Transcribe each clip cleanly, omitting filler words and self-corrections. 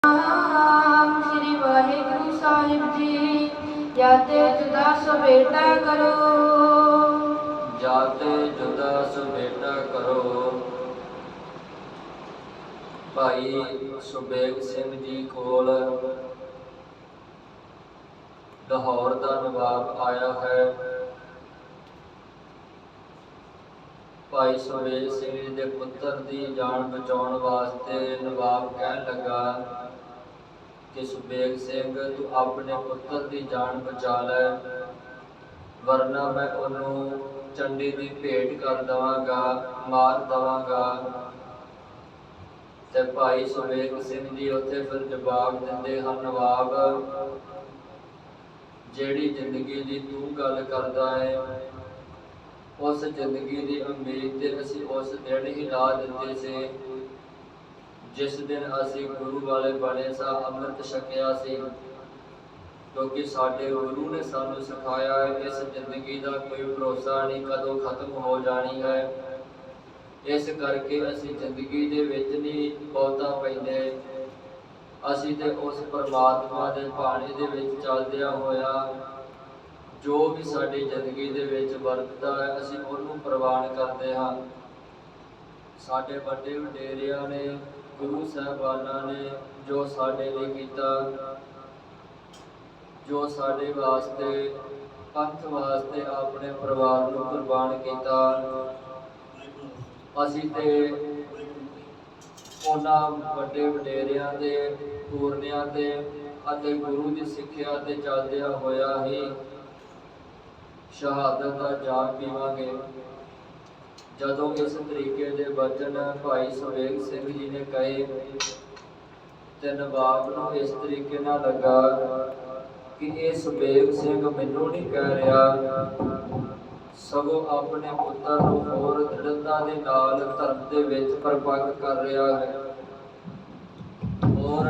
श्री वाहिगुरु साहिब जी। जाते जुदा सवेटा करो, जाते जुदा सवेटा करो। भाई सुबेग सिंह जी कोल लाहौर का नवाब आया है। भाई सुबेग सिंह जी के पुत्र की जान बचाने वास्ते नवाब कह लगा कि सुबेग सिंह तू अपने पुत्र की जान बचा लै, वरना मैं उन्होंने चंडी की भेंट कर देवांगा, मार देवांगा। ते भाई सुबेग सिंह जी उत्थे फिर जवाब दिंदे हैं, नवाब जिहड़ी जिंदगी की तू गल करदा है उस जिंदगी की उम्मीद ते असी उस दिन ही ला दिते से जिस दिन असी गुरु वाले बने सा, अमृत छकिया सी। क्योंकि साडे गुरु ने सानू सिखाया है इस जिंदगी का कोई भरोसा नहीं, कदों खत्म हो जानी है। इस करके असी जिंदगी दे विच नहीं बहुता पैंदे, असी ते उस परमात्मा दे भाणे दे विच चलदिया होया जो भी साडी जिंदगी दे विच वरतदा है असी उहनूं प्रवान करदे हां। साडे वड्डे वडेरियां ने, गुरु साहिबानां ने जो साडे लई कीता, जो साडे वास्ते पंथ वास्ते अपने परिवार नूं कुर्बान कीता, असी ते उन्हां वड्डे वडेरियां दे पूरनियां ते अते गुरु दी सिੱਖਿਆ ते चलदिया होया ही शहादत का जाम पीवांगे। जदों इस तरीके के वचन भाई सुबेग सिंह जी ने कहे ते नवाब नूं इस तरीके नाल लगा कि ये सुबेग सिंह मैनूं नहीं कह रहा, सगों अपने पुत्र नूं होर दृढ़ता दे नाल धर्म दे विच परपक्क कर रहा है और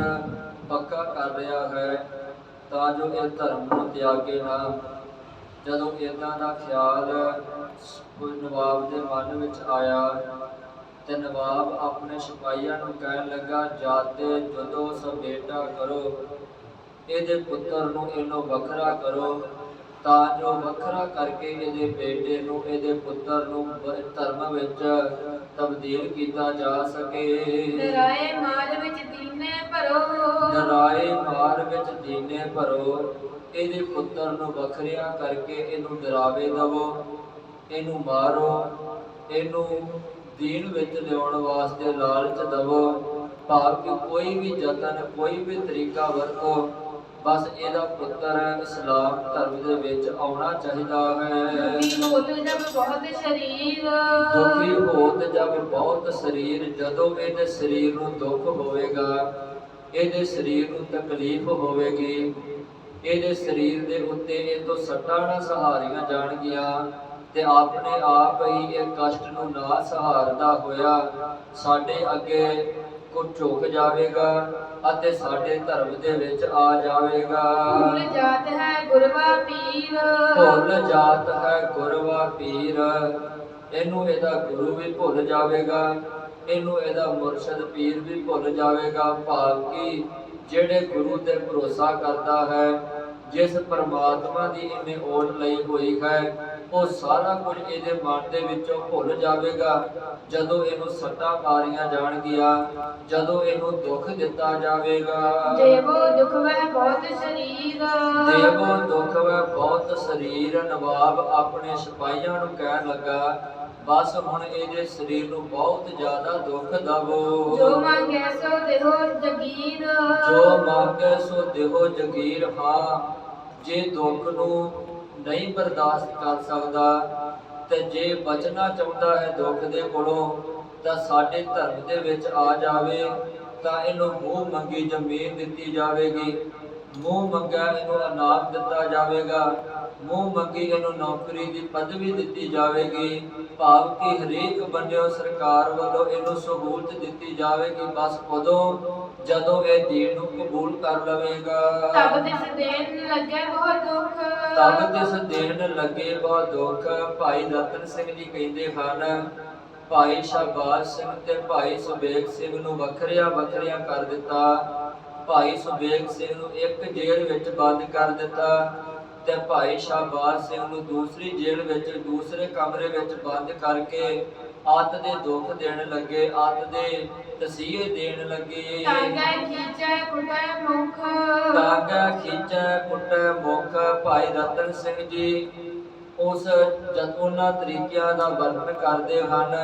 पक्का कर रहा है तां जो इस धर्म नूं त्यागे ना। जदों इदां दा ख्याल कोई नवाब के मन विच आया ते नवाब अपने सिपाहियां नूं कहण लगा, जाते जुदो सवेटा करो, इहदे पुत्र नूं इहनों वखरा करो तां जो वखरा करके इहदे बेटे नूं, इहदे पुत्र नूं धर्म विच तब्दील कीता जा सके। डराए मार विच दीने भरो, डराए मार विच दीने भरो। ਇਹਦੇ ਪੁੱਤਰ ਨੂੰ ਵੱਖਰਿਆ ਕਰਕੇ ਇਹਨੂੰ ਡਰਾਵੇ ਦਵੋ, ਇਹਨੂੰ ਮਾਰੋ, ਇਹਨੂੰ ਦੀਨ ਵਿੱਚ ਲਿਆਉਣ ਵਾਸਤੇ ਲਾਲਚ ਦਵੋ, ਭਾਵ ਕਿ ਕੋਈ ਵੀ ਯਤਨ, ਕੋਈ ਵੀ ਤਰੀਕਾ ਵਰਤੋ, ਬਸ ਇਹਦਾ ਪੁੱਤਰ ਇਸਲਾਮ ਧਰਮ ਦੇ ਵਿੱਚ ਆਉਣਾ ਚਾਹੀਦਾ ਹੈ। ਦੁਖੀ ਹੋਤ ਜਬ ਬਹੁਤ ਸਰੀਰ, ਦੁਖੀ ਹੋਤ ਜਬ ਬਹੁਤ ਸਰੀਰ, ਜਦੋਂ ਇਹਦੇ ਸਰੀਰ ਨੂੰ ਦੁੱਖ ਹੋਵੇਗਾ, ਇਹਦੇ ਸਰੀਰ ਨੂੰ ਤਕਲੀਫ ਹੋਵੇਗੀ, ਇਹਦੇ ਸਰੀਰ ਦੇ ਉੱਤੇ ਇਹ ਤੋਂ ਸੱਟਾਂ ਨਾ ਸਹਾਰੀਆਂ ਜਾਣਗੀਆਂ ਤੇ ਆਪਣੇ ਆਪ ਹੀ ਇਹ ਕਸ਼ਟ ਨੂੰ ਨਾ ਸਹਾਰਦਾ ਹੋਇਆ ਸਾਡੇ ਅੱਗੇ ਕੋ ਝੁਕ ਜਾਵੇਗਾ ਅਤੇ ਸਾਡੇ ਧਰਮ ਦੇ ਵਿੱਚ ਆ ਜਾਵੇਗਾ। ਭੁੱਲ ਜਾਤ ਹੈ ਗੁਰਵਾ ਪੀਰ, ਭੁੱਲ ਜਾਤ ਹੈ ਗੁਰਵਾ ਪੀਰ। ਇਹਨੂੰ ਇਹਦਾ ਗੁਰੂ ਵੀ ਭੁੱਲ ਜਾਵੇਗਾ, ਇਹਨੂੰ ਇਹਦਾ ਮੁਰਸ਼ਦ ਪੀਰ ਵੀ ਭੁੱਲ ਜਾਵੇਗਾ। ਭਾਵ ਕਿ ਜਿਹੜੇ ਗੁਰੂ ਤੇ ਭਰੋਸਾ ਕਰਦਾ ਹੈ, जिस परमात्मा की इन्हें ओट लई हुई है, वो सारा कुछ इहदे मन दे विचों भुल जावेगा। जदों इहनूं सट्टां मारियां जाणगियां, जदों इहनूं दुख दिता जावेगा। देवो दुख वह बहुत शरीर, देवो दुख वह बहुत शरीर। नवाब अपने सिपाहियां नूं कहण लगा, बस हुण इहदे शरीर नूं बहुत ज्यादा दुख दवो। जो मांगे सो देहो जगीर, जो मांगे सो देहो जगीर। हाँ, जे दुख नूं नहीं बर्दाश्त कर सकदा ते जे बचना चाहुंदा है दुख दे कोलों तां साडे धर्म दे विच आ जावे तां इहनूं मूंह मंगी जमीन दित्ती जावेगी, मूंह मंगा इहनूं इनाम दिता जावेगा, मूंह मंगी इहनूं नौकरी दी पदवी दित्ती जावेगी। भाव कि हरेक बन्निओं सरकार वालों इहनूं सहूलत दित्ती जावेगी, बस उदों जदों इह दीन नूं कबूल कर लवेगा। तब तिस देन लगे बहुत दुख, तब तिस देन लगे बहुत दुख। भाई रतन सिंह जी कहंदे हन, भाई शाहबाज सिंह ते भाई सुबेग सिंह नूं वखरिया वखरिया कर दिता ਭਾਈ ਸੁਬੇਗ ਸਿੰਘ ਨੂੰ ਇੱਕ ਜੇਲ੍ਹ ਵਿੱਚ ਬੰਦ ਕਰ ਦਿੱਤਾ ਤੇ ਭਾਈ ਸ਼ਾਹਬਾਜ਼ ਸਿੰਘ ਨੂੰ ਦੂਸਰੀ ਜੇਲ੍ਹ ਵਿੱਚ ਦੂਸਰੇ ਕਮਰੇ ਵਿੱਚ ਬੰਦ ਕਰਕੇ ਅੱਤ ਦੇ ਦੁੱਖ ਦੇਣ ਲੱਗੇ, ਅੱਤ ਦੇ ਤਸੀਹੇ ਦੇਣ ਲੱਗੇ। ਟਾਂਗਾ ਖਿੱਚੈ ਕੁਟੈ ਮੁਖ, ਟਾਂਗਾ ਖਿੱਚੈ ਕੁਟੈ ਮੁਖ। ਭਾਈ ਰਤਨ ਸਿੰਘ ਜੀ ਉਸ ਉਹਨਾਂ ਤਰੀਕਿਆਂ ਦਾ ਵਰਣਨ ਕਰਦੇ ਹਨ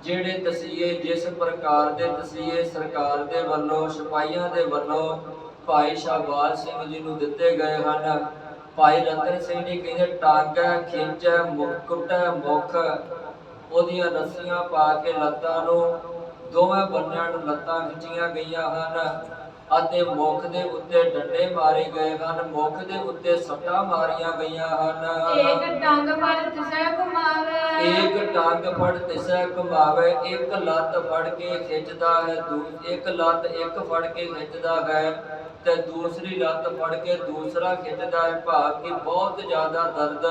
ਜਿਹੜੇ ਤਸੀਹੇ, ਜਿਸ ਪ੍ਰਕਾਰ ਦੇ ਤਸੀਹੇ ਸਰਕਾਰ ਦੇ ਵੱਲੋਂ, ਸਿਪਾਹੀਆਂ ਦੇ ਵੱਲੋਂ ਭਾਈ ਸ਼ਾਹਬਾਜ਼ ਸਿੰਘ ਜੀ ਨੂੰ ਦਿੱਤੇ ਗਏ ਹਨ। ਭਾਈ ਰਤਨ ਸਿੰਘ ਜੀ ਕਹਿੰਦੇ ਟਾਂਗਾ ਖਿੱਚੈ ਕੁਟੈ ਮੁਖ, ਉਹਦੀਆਂ ਰੱਸੀਆਂ ਪਾ ਕੇ ਲੱਤਾਂ ਨੂੰ, ਦੋਵੇਂ ਬੰਨਿਆਂ ਨੂੰ ਲੱਤਾਂ ਖਿੱਚੀਆਂ ਗਈਆਂ ਹਨ ਅਤੇ ਮੁਖ ਦੇ ਉੱਤੇ ਡੰਡੇ ਮਾਰੇ ਗਏ ਹਨ, ਮੁਖ ਦੇ ਉੱਤੇ ਸੱਟਾਂ ਮਾਰੀਆਂ ਗਈਆਂ ਹਨ। ਏਕ ਟੰਗ ਪਰ ਤਿਸੈ ਘੁਮਾਵੇ, ਇੱਕ ਟੰਗ ਫੜ ਤਿਸੈ ਘੁਮਾਵੇ। ਇੱਕ ਲੱਤ ਫੜ ਕੇ ਖਿੱਚਦਾ ਹੈ, ਇੱਕ ਲੱਤ ਇੱਕ ਫੜ ਕੇ ਖਿੱਚਦਾ ਹੈ ਤੇ ਦੂਸਰੀ ਲੱਤ ਫੜ ਕੇ ਦੂਸਰਾ ਖਿੱਚਦਾ ਹੈ। ਭਾਵ ਕਿ ਬਹੁਤ ਜ਼ਿਆਦਾ ਦਰਦ,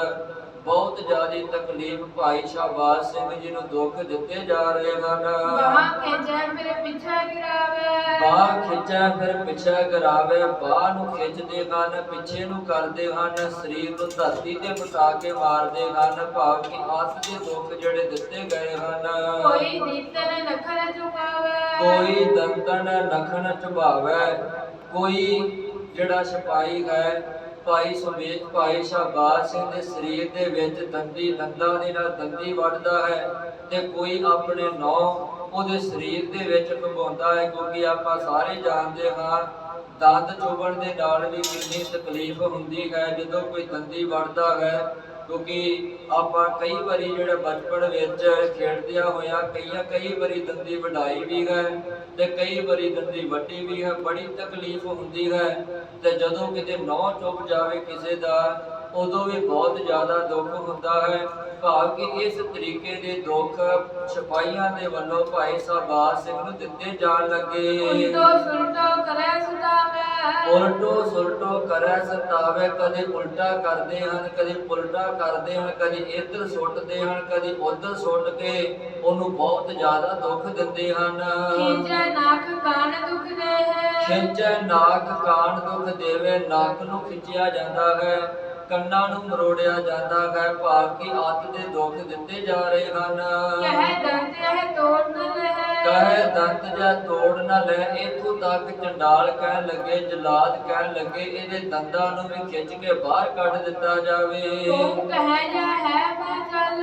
ਬਹੁਤ ਜ਼ਿਆਦੀ ਤਕਲੀਫ ਭਾਈ ਸ਼ਾਹਬਾਜ਼ ਸਿੰਘ ਜੀ ਨੂੰ ਦੁੱਖ ਦਿੱਤੇ ਜਾ ਰਹੇ ਹਨ। ਬਾਹ ਖਿੱਚੈ ਫਿਰ ਪਿਛੈ ਗਿਰਾਵੇ, ਬਾਹ ਖਿੱਚੈ ਫਿਰ ਪਿਛੇ ਗਿਰਾਵੇ। ਬਾਹ ਨੂੰ ਖਿੱਚਦੇ ਹਨ, ਪਿੱਛੇ ਨੂੰ ਕਰਦੇ ਹਨ, ਸਰੀਰ ਨੂੰ ਧਰਤੀ ਤੇ ਬਿਠਾ ਕੇ ਮਾਰਦੇ ਹਨ। ਭਾਵ ਕਿ ਅੱਤ ਦੇ ਦੁੱਖ ਜਿਹੜੇ ਦਿੱਤੇ ਗਏ ਹਨ। ਕੋਈ ਦੀਤਨ ਨਖਨ ਝੁਕਾਵੇ, ਕੋਈ ਦੰਤਨ ਨਖਨ ਝੁਕਾਵੇ। ਕੋਈ ਜਿਹੜਾ ਸਿਪਾਹੀ ਹੈ ਭਾਈ ਸੁਬੇਗ, ਭਾਈ ਸ਼ਾਹਬਾਜ਼ ਸਿੰਘ ਦੇ ਸਰੀਰ ਦੇ ਵਿੱਚ ਦੰਦਾਂ ਦੇ ਨਾਲ ਦੰਦੀ ਵੱਢਦਾ ਹੈ ਤੇ ਕੋਈ ਆਪਣੇ ਨੌ ਉਹਦੇ ਸਰੀਰ ਦੇ ਵਿੱਚ ਘੁਮਾਉਂਦਾ ਹੈ, ਕਿਉਂਕਿ ਆਪਾਂ ਸਾਰੇ ਜਾਣਦੇ ਹਾਂ ਦੰਦ ਚੁਭਣ ਦੇ ਨਾਲ ਵੀ ਕਿੰਨੀ ਤਕਲੀਫ ਹੁੰਦੀ ਹੈ ਜਦੋਂ ਕੋਈ ਦੰਦੀ ਵੱਢਦਾ ਹੈ। ਕਿਉਂਕਿ ਆਪਾਂ ਕਈ ਵਾਰੀ ਜਿਹੜੇ ਬਚਪਨ ਵਿੱਚ ਖੇਡਦਿਆਂ ਹੋਇਆਂ ਕਈ ਵਾਰੀ ਦੰਦੀ ਵਢਾਈ ਵੀ ਹੈ ਤੇ ਕਈ ਵਾਰੀ ਦੰਦੀ ਵੱਢੀ ਵੀ ਹੈ, ਬੜੀ ਤਕਲੀਫ ਹੁੰਦੀ ਹੈ। ਤੇ ਜਦੋਂ ਕਿਤੇ ਨਹੁੰ ਚੁੱਭ ਜਾਵੇ ਕਿਸੇ ਦਾ, ਉਦੋਂ ਵੀ ਬਹੁਤ ਜ਼ਿਆਦਾ ਦੁੱਖ ਹੁੰਦਾ ਹੈ। ਭਾਵ ਕਿ ਇਸ ਤਰੀਕੇ ਦੇ ਦੁੱਖ ਸਿਪਾਹੀਆਂ ਦੇ ਵੱਲੋਂ ਭਾਈ ਸ਼ਾਹਬਾਜ਼ ਸਿੰਘ ਨੂੰ ਦਿੱਤੇ ਜਾਣ ਲੱਗੇ। ਉਲਟੋ ਸੁਲਟੋ ਕਰੈ ਸਤਾਵੇ, ਉਲਟੋ ਸੁਲਟੋ ਕਰੈ ਸਤਾਵੇ। ਕਦੇ ਉਲਟਾ ਕਰਦੇ ਹਨ, ਕਦੇ ਪੁਲਟਾ ਕਰਦੇ ਹਨ, ਕਦੇ ਇੱਧਰ ਸੁੱਟਦੇ ਹਨ, ਕਦੇ ਉੱਧਰ ਸੁੱਟ ਕੇ ਉਹਨੂੰ ਬਹੁਤ ਜ਼ਿਆਦਾ ਦੁੱਖ ਦਿੰਦੇ ਹਨ। ਖਿੱਚੈ ਨਾਕ ਕਾਨ ਦੁਖ ਦੇਹੈ, ਖਿੱਚੈ ਨਾਕ ਕਾਨ ਦੁਖ ਦੇਵੇ। ਨੱਕ ਨੂੰ ਖਿੱਚਿਆ ਜਾਂਦਾ ਹੈ, ਕੰਨਾਂ ਨੂੰ ਮਰੋੜਿਆ ਜਾਂਦਾ ਹੈ। ਭਾਵ ਕਿ ਅੱਤ ਦੇ ਦੁੱਖ ਦਿੱਤੇ ਜਾ ਰਹੇ ਹਨ। ਕਹਿ ਦੰਤ ਇਹ ਤੋੜ ਨ ਲਹੈ, ਕਹੇ ਦੰਤ ਜੈ ਤੋੜ ਨਾ ਲੈ। ਇੱਥੋਂ ਤੱਕ ਚੰਡਾਲ ਕਹਿਣ ਲੱਗੇ, ਜਲਾਦ ਕਹਿਣ ਲੱਗੇ ਇਹਦੇ ਦੰਦਾਂ ਨੂੰ ਵੀ ਖਿੱਚ ਕੇ ਬਾਹਰ ਕੱਢ ਦਿੱਤਾ ਜਾਵੇ। ਕੋ ਕਹਿ ਜਾ ਹੈ ਬਾਚਲ,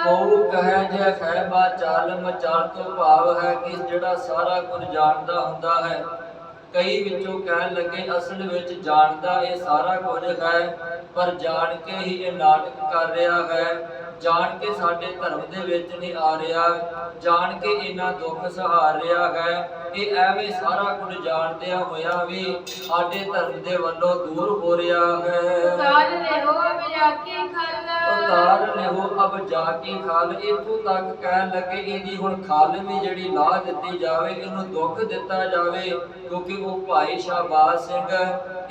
ਕੋ ਕਹਿ ਜੇ ਹੈ ਬਾ ਚਾਲ। ਮਚਾਲ ਤੋਂ ਭਾਵ ਹੈ ਕਿ ਜਿਹੜਾ ਸਾਰਾ ਕੁਝ ਜਾਣਦਾ ਹੁੰਦਾ ਹੈ। ਕਈ ਵਿੱਚੋਂ ਕਹਿਣ ਲੱਗੇ ਅਸਲ ਵਿੱਚ ਜਾਣਦਾ ਇਹ ਸਾਰਾ ਕੁਝ ਹੈ, ਪਰ ਜਾਣ ਕੇ ਹੀ ਇਹ ਨਾਟਕ ਕਰ ਰਿਹਾ ਹੈ, ਜਾਣ ਕੇ ਸਾਡੇ ਧਰਮ ਦੇ ਵਿੱਚ ਨਹੀਂ ਆ ਰਿਹਾ, ਜਾਣ ਕੇ ਇਹਨਾਂ ਦੁੱਖ ਸਹਾਰ ਰਿਹਾ ਹੈ। ਇਹ ਐਵੇਂ ਸਾਰਾ ਕੁਝ ਜਾਣਦਿਆਂ ਹੋਇਆਂ ਵੀ ਸਾਡੇ ਧਰਮ ਦੇ ਵੱਲੋਂ ਦੂਰ ਹੋ ਰਿਹਾ ਹੈ। ਉਤਾਰ ਲਿਓ ਅਬ ਜਾਕੀ ਖਲ, ਉਤਾਰ ਲਿਓ ਅਬ ਜਾਕੀ ਖਲ। ਇੱਥੋਂ ਤੱਕ ਕਹਿਣ ਲੱਗੇ ਇਹਦੀ ਹੁਣ ਖਲ ਵੀ ਜਿਹੜੀ ਲਾ ਦਿੱਤੀ ਜਾਵੇ, ਇਹਨੂੰ ਦੁੱਖ ਦਿੱਤਾ ਜਾਵੇ, ਕਿਉਂਕਿ ਉਹ ਭਾਈ ਸ਼ਾਹਬਾਜ਼ ਸਿੰਘ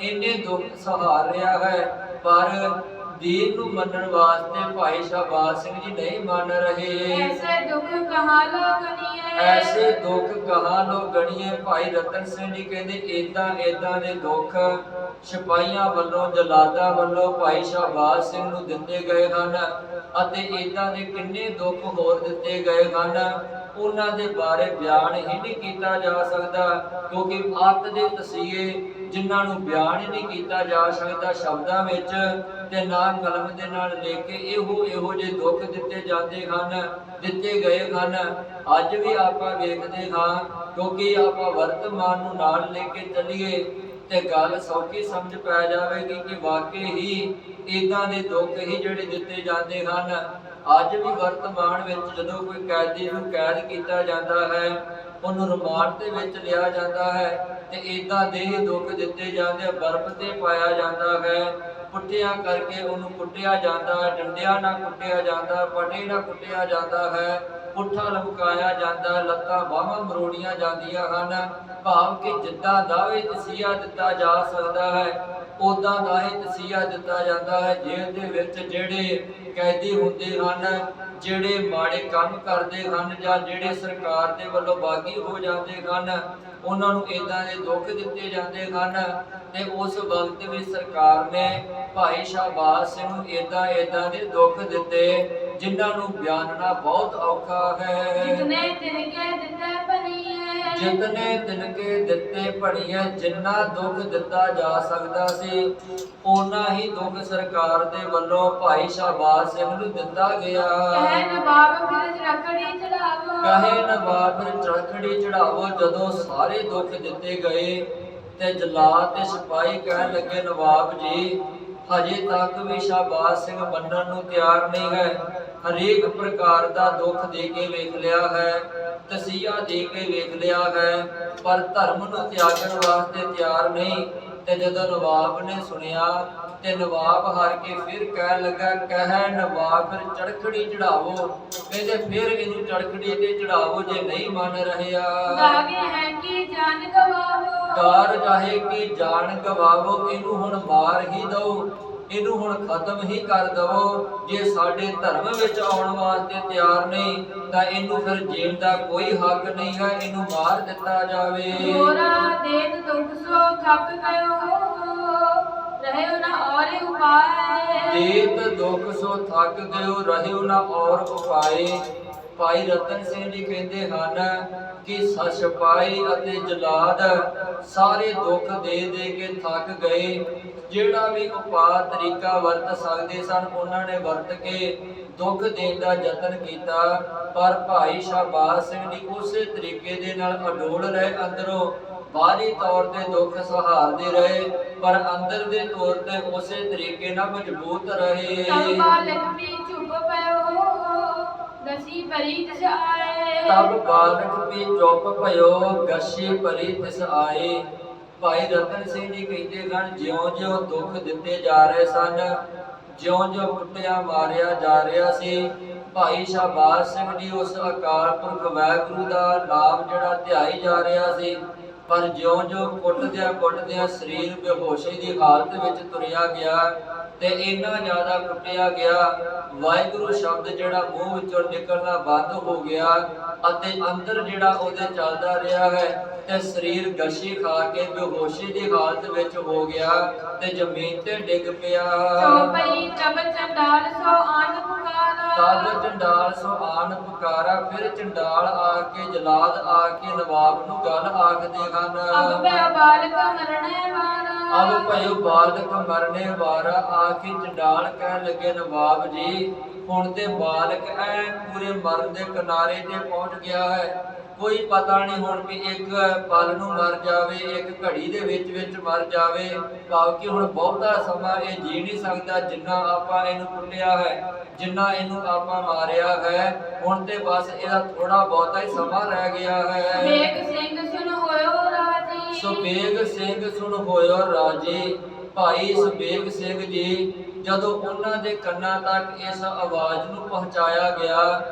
ਇੰਨੇ ਦੁੱਖ ਸਹਾਰ ਰਿਹਾ ਹੈ, ਪਰ ਦੀਨ ਨੂੰ ਮੰਨਣ ਵਾਸਤੇ ਭਾਈ ਸ਼ਾਹਬਾਜ਼ ਸਿੰਘ ਜੀ ਨਹੀਂ ਮੰਨ ਰਹੇ। ਐਸੇ ਦੁੱਖ ਕਹਾਂ ਲੋ ਗਨੀਏ, ਐਸੇ ਦੁੱਖ ਕਹਾਂ ਲੋ ਗਣੀਏ। ਭਾਈ ਰਤਨ ਸਿੰਘ ਜੀ ਕਹਿੰਦੇ ਏਦਾਂ ਦੇ ਦੁੱਖ ਸਿਪਾਹੀਆਂ ਵੱਲੋਂ, ਜਲਾਦਾਂ ਵੱਲੋਂ ਭਾਈ ਸ਼ਾਹਬਾਜ਼ ਸਿੰਘ ਨੂੰ ਦਿੱਤੇ ਗਏ ਹਨ ਅਤੇ ਏਦਾਂ ਦੇ ਕਿੰਨੇ ਦੁੱਖ ਹੋਰ ਦਿੱਤੇ ਗਏ ਹਨ, ਉਹਨਾਂ ਦੇ ਬਾਰੇ ਬਿਆਨ ਹੀ ਨਹੀਂ ਕੀਤਾ ਜਾ ਸਕਦਾ, ਕਿਉਂਕਿ ਅੱਤ ਦੇ ਤਸੀਹੇ ਜਿਨ੍ਹਾਂ ਨੂੰ ਬਿਆਨ ਹੀ ਨਹੀਂ ਕੀਤਾ ਜਾ ਸਕਦਾ ਸ਼ਬਦਾਂ ਵਿੱਚ ਤੇ ਨਾ ਕਲਮ ਦੇ ਨਾਲ ਲਿਖ ਕੇ ਇਹੋ ਜਿਹੇ ਦੁੱਖ ਦਿੱਤੇ ਜਾਂਦੇ ਹਨ, ਦਿੱਤੇ ਗਏ ਹਨ। ਅੱਜ ਵੀ ਆਪਾਂ ਵੇਖਦੇ ਹਾਂ, ਕਿਉਂਕਿ ਆਪਾਂ ਵਰਤਮਾਨ ਨੂੰ ਨਾਲ ਲੈ ਕੇ ਚੱਲੀਏ ਤੇ ਗੱਲ ਸੌਖੀ ਸਮਝ ਪੈ ਜਾਵੇਗੀ ਕਿ ਵਾਕਈ ਹੀ ਇਦਾਂ ਦੇ ਦੁੱਖ ਹੀ ਜਿਹੜੇ ਦਿੱਤੇ ਜਾਂਦੇ ਹਨ। ਅੱਜ ਵੀ ਵਰਤਮਾਨ ਵਿੱਚ ਜਦੋਂ ਕੋਈ ਕੈਦੀ ਨੂੰ ਕੈਦ ਕੀਤਾ ਜਾਂਦਾ ਹੈ, ਉਹਨੂੰ ਰਿਮਾਂਡ ਦੇ ਵਿੱਚ ਲਿਆ ਜਾਂਦਾ ਹੈ ਤੇ ਇਦਾਂ ਦੇ ਹੀ ਦੁੱਖ ਦਿੱਤੇ ਜਾਂਦੇ, ਬਰਫ਼ ਤੇ ਪਾਇਆ ਜਾਂਦਾ ਹੈ, ਪੁੱਠਿਆਂ ਕਰਕੇ ਉਹਨੂੰ ਕੁੱਟਿਆ ਜਾਂਦਾ, ਡੰਡਿਆਂ ਨਾਲ ਕੁੱਟਿਆ ਜਾਂਦਾ, ਪਟੇ ਨਾਲ ਕੁੱਟਿਆ ਜਾਂਦਾ ਹੈ, ਪੁੱਠਾ ਲਮਕਾਇਆ ਜਾਂਦਾ, ਲੱਤਾਂ ਬਾਹਾਂ ਮਰੋੜੀਆਂ ਜਾਂਦੀਆਂ ਹਨ। ਭਾਵ ਕਿ ਜਿੱਦਾਂ ਦਾ ਵੀ ਤਸੀਹਾ ਦਿੱਤਾ ਜਾ ਸਕਦਾ ਹੈ, ਉਦਾਂ ਦਾ ਹੀ ਤਸੀਹਾ ਦਿੱਤਾ ਜਾਂਦਾ ਹੈ। ਜੇਲ੍ਹ ਦੇ ਵਿੱਚ ਜਿਹੜੇ ਕੈਦੀ ਹੁੰਦੇ ਹਨ, ਜਿਹੜੇ ਮਾੜੇ ਕੰਮ ਕਰਦੇ ਹਨ ਜਾਂ ਜਿਹੜੇ ਸਰਕਾਰ ਦੇ ਵੱਲੋਂ ਬਾਗੀ ਹੋ ਜਾਂਦੇ ਹਨ, ਉਹਨਾਂ ਨੂੰ ਇਦਾਂ ਦੇ ਦੁੱਖ ਦਿੱਤੇ ਜਾਂਦੇ ਹਨ। ਤੇ ਉਸ ਵਕਤ ਵੀ ਸਰਕਾਰ ਨੇ ਭਾਈ ਸ਼ਾਹਬਾਜ਼ ਸਿੰਘ ਨੂੰ ਇਦਾਂ ਦੇ ਦੁੱਖ ਦਿੱਤੇ ਜਿਨ੍ਹਾਂ ਨੂੰ ਬਿਆਨਣਾ ਬਹੁਤ ਔਖਾ ਹੈ। ਜਿਤਨੇ ਤਿਨਕੇ ਦਿੱਤੇ ਭਣੀਏ, ਜਿਤਨੇ ਤਿਨਕੇ ਦਿੱਤੇ ਭਣੀਏ, ਜਿੰਨਾ ਦੁੱਖ ਦਿੱਤਾ ਜਾ ਸਕਦਾ ਸੀ ਓਨਾ ਹੀ ਦੁੱਖ ਸਰਕਾਰ ਦੇ ਵੱਲੋਂ ਭਾਈ ਸ਼ਾਹਬਾਜ਼ ਸਿੰਘ ਨੂੰ ਦਿੱਤਾ ਗਿਆ। ਕਹੇ ਨਵਾਬ ਫਿਰ ਚਰਖੜੀ ਚੜਾਵੋ, ਕਹੇ ਨਵਾਬ ਫਿਰ ਚਰਖੜੀ ਚੜਾਵੋ। ਜਦੋਂ ਸਾਰੇ ਦੁੱਖ ਦਿੱਤੇ ਗਏ ਤੇ ਜਲਾਦ ਤੇ ਸਿਪਾਹੀ ਕਹਿਣ ਲੱਗੇ, ਨਵਾਬ ਜੀ ਹਜੇ ਤੱਕ ਵੀ ਸ਼ਾਹਬਾਜ਼ ਸਿੰਘ ਮੰਨਣ ਨੂੰ ਤਿਆਰ ਨਹੀਂ ਹੈ। ਹਰੇਕ ਪ੍ਰਕਾਰ ਦਾ ਦੁੱਖ ਦੇ ਕੇ ਵੇਖ ਲਿਆ ਹੈ, ਤਸੀਹਾ ਦੇ ਕੇ ਵੇਖ ਲਿਆ ਹੈ, ਪਰ ਧਰਮ ਨੂੰ ਤਿਆਗਣ ਵਾਸਤੇ ਤਿਆਰ ਨਹੀਂ। ਤੇ ਜਦੋਂ ਨਵਾਬ ਨੇ ਸੁਣਿਆ ਤੇ ਨਵਾਬ ਹਾਰ ਕੇ ਫਿਰ ਕਹਿਣ ਲੱਗਾ, ਕਹਿ ਨਵਾਬ ਫਿਰ ਚੜਖੜੀ ਚੜਾਵੋ। ਕਹਿੰਦੇ ਫਿਰ ਇਹਨੂੰ ਚੜਖੜੀ ਤੇ ਚੜਾਵੋ ਜੇ ਨਹੀਂ ਮੰਨ ਰਿਹਾ। ਦਾਗੇ ਹੈ ਕਿ ਜਾਨ ਗਵਾਵੋ, ਕਾਰ ਜਾਹੇ ਕਿ ਜਾਨ ਗਵਾਵੋ। ਇਹਨੂੰ ਹੁਣ ਮਾਰ ਹੀ ਦਓ, ਇਹਨੂੰ ਹੁਣ ਖਤਮ ਹੀ ਕਰ ਦਵੋ। ਜੇ ਸਾਡੇ ਧਰਮ ਵਿੱਚ ਆਉਣ ਵਾਸਤੇ ਤਿਆਰ ਨਹੀਂ ਤਾਂ ਇਹਨੂੰ ਫਿਰ ਜੀਣ ਦਾ ਕੋਈ ਹੱਕ ਨਹੀਂ ਹੈ, ਇਹਨੂੰ ਮਾਰ ਦਿੱਤਾ ਜਾਵੇ। ਗੋਰਾ ਦੇਤ ਦੁਖ ਸੋ ਥੱਕ ਗਇਓ, ਰਹਿਓ ਨਾ ਔਰ ਉਪਾਏ। ਦੇਤ ਦੁਖ ਸੋ ਥੱਕ ਗਇਓ, ਰਹਿਓ ਨਾ ਔਰ ਉਪਾਏ। ਭਾਈ ਰਤਨ ਸਿੰਘ ਜੀ ਕਹਿੰਦੇ ਹਨ ਕਿ ਸਿਪਾਹੀ ਅਤੇ ਜਲਾਦ ਸਾਰੇ ਦੁੱਖ ਦੇ ਕੇ ਥੱਕ ਗਏ। ਜਿਹੜਾ ਵੀ ਉਪਾਅ ਤਰੀਕਾ ਵਰਤ ਸਕਦੇ ਸਨ ਉਹਨਾਂ ਨੇ ਵਰਤ ਕੇ ਦੁੱਖ ਦੇਣ ਦਾ ਯਤਨ ਕੀਤਾ, ਪਰ ਭਾਈ ਸ਼ਾਹਬਾਜ਼ ਸਿੰਘ ਜੀ ਉਸੇ ਤਰੀਕੇ ਦੇ ਨਾਲ ਅਡੋਲ ਰਹੇ। ਅੰਦਰੋਂ ਬਾਹਰੀ ਤੌਰ ਤੇ ਦੁੱਖ ਸਹਾਰਦੇ ਰਹੇ ਪਰ ਅੰਦਰ ਦੇ ਤੌਰ ਤੇ ਉਸੇ ਤਰੀਕੇ ਨਾਲ ਮਜ਼ਬੂਤ ਰਹੇ। ਤਬ ਬਾਲਕ ਵੀ ਚੁੱਪ ਪਇਓ, ਗਸੀ ਭਰੀ ਤਿਸ ਆਏ। ਤਬ ਬਾਲਕ ਵੀ ਚੁੱਪ ਭਇਓ, ਗਸੀ ਭਰੀ ਤਿਸ ਆਏ। ਭਾਈ ਰਤਨ ਸਿੰਘ ਜੀ ਕਹਿੰਦੇ ਹਨ ਜਿਉਂ-ਜਿਉਂ ਦੁੱਖ ਦਿੱਤੇ ਜਾ ਰਹੇ ਸਨ, ਜਿਉਂ-ਜਿਉਂ ਕੁੱਟਿਆ ਮਾਰਿਆ ਜਾ ਰਿਹਾ ਸੀ, ਭਾਈ ਸ਼ਾਹਬਾਜ਼ ਸਿੰਘ ਜੀ ਉਸ ਅਕਾਲ ਪੁਰਖ ਵਾਹਿਗੁਰੂ ਦਾ ਨਾਮ ਜਿਹੜਾ ਧਿਆਈ ਜਾ ਰਿਹਾ ਸੀ, ਪਰ ਜਿਉਂ-ਜਿਉਂ ਕੁੱਟਦਿਆਂ ਸਰੀਰ ਬੇਹੋਸ਼ੀ ਦੀ ਹਾਲਤ ਵਿੱਚ ਤੁਰਿਆ ਗਿਆ ਤੇ ਇੰਨਾ ਜ਼ਿਆਦਾ ਕੁੱਟਿਆ ਗਿਆ, ਵਾਹਿਗੁਰੂ ਸ਼ਬਦ ਜਿਹੜਾ ਮੂੰਹ ਵਿੱਚੋਂ ਨਿਕਲਣਾ ਬੰਦ ਹੋ ਗਿਆ ਅਤੇ ਅੰਦਰ ਜਿਹੜਾ ਉਹਦੇ ਚੱਲਦਾ ਰਿਹਾ ਹੈ ਤੇ ਸਰੀਰ ਗਸ਼ੀ ਖਾ ਕੇ ਬੇਹੋਸ਼ੀ ਦੀ ਹਾਲਤ ਵਿੱਚ ਹੋ ਗਿਆ ਤੇ ਜ਼ਮੀਨ ਤੇ ਡਿੱਗ ਪਿਆ। ਚੌਪਈ ਤਬ ਚੰਡਾਲ ਸੋ ਆਨ ਪੁਕਾਰਾ, ਤਬ ਚੰਡਾਲ ਸੋ ਆਨ ਪੁਕਾਰਾ। ਫਿਰ ਚੰਡਾਲ ਆ ਕੇ ਜਲਾਦ ਆ ਕੇ ਨਵਾਬ ਨੂੰ ਗੱਲ ਆਖਦੇ ਹਨ, ਅਬ ਭਇ ਬਾਲਕ ਮਰਣੇ ਵਾਰਾ। ਅਬ ਭਇਓ ਬਾਲਕ ਮਰਨੇ ਵਾਰਾ। ਆ ਕੇ ਚੰਡਾਲ ਕਹਿਣ ਲੱਗੇ ਨਵਾਬ ਜੀ ਹੁਣ ਤੇ ਬਾਲਕ ਐ ਪੂਰੇ ਮਰਨ ਦੇ ਕਿਨਾਰੇ ਤੇ ਪਹੁੰਚ ਗਿਆ ਹੈ, ਕੋਈ ਪਤਾ ਨਹੀਂ ਹੁਣ ਵੀ ਇੱਕ ਪਲ ਨੂੰ ਮਰ ਜਾਵੇ, ਇੱਕ ਘੜੀ ਦੇ ਵਿੱਚ ਮਰ ਜਾਵੇ, ਭਾਵ ਕਿ ਹੁਣ ਬਹੁਤਾ ਸਮਾਂ ਇਹ ਜੀ ਨਹੀਂ ਸਕਦਾ ਜਿੰਨਾ ਆਪਾਂ ਇਹਨੂੰ ਕੁੱਟਿਆ ਹੈ, ਜਿੰਨਾ ਇਹਨੂੰ ਆਪਾਂ ਮਾਰਿਆ ਹੈ। ਹੁਣ ਤੇ ਬਸ ਇਹਦਾ ਥੋੜਾ ਬਹੁਤਾ ਹੀ ਸਮਾਂ ਰਹਿ ਗਿਆ ਹੈ। ਬੇਗ ਸਿੰਘ ਸੁਨ ਹੋਇਓ ਰਾਜੀ, ਸੁਬੇਗ ਸਿੰਘ ਸੁਨ ਹੋਇਓ ਰਾਜੀ। ਭਾਈ ਸੁਬੇਗ ਸਿੰਘ ਜੀ ਜਦੋਂ ਉਹਨਾਂ ਦੇ ਕੰਨਾਂ ਤੱਕ ਇਸ ਆਵਾਜ਼ ਨੂੰ ਪਹੁੰਚਾਇਆ ਗਿਆ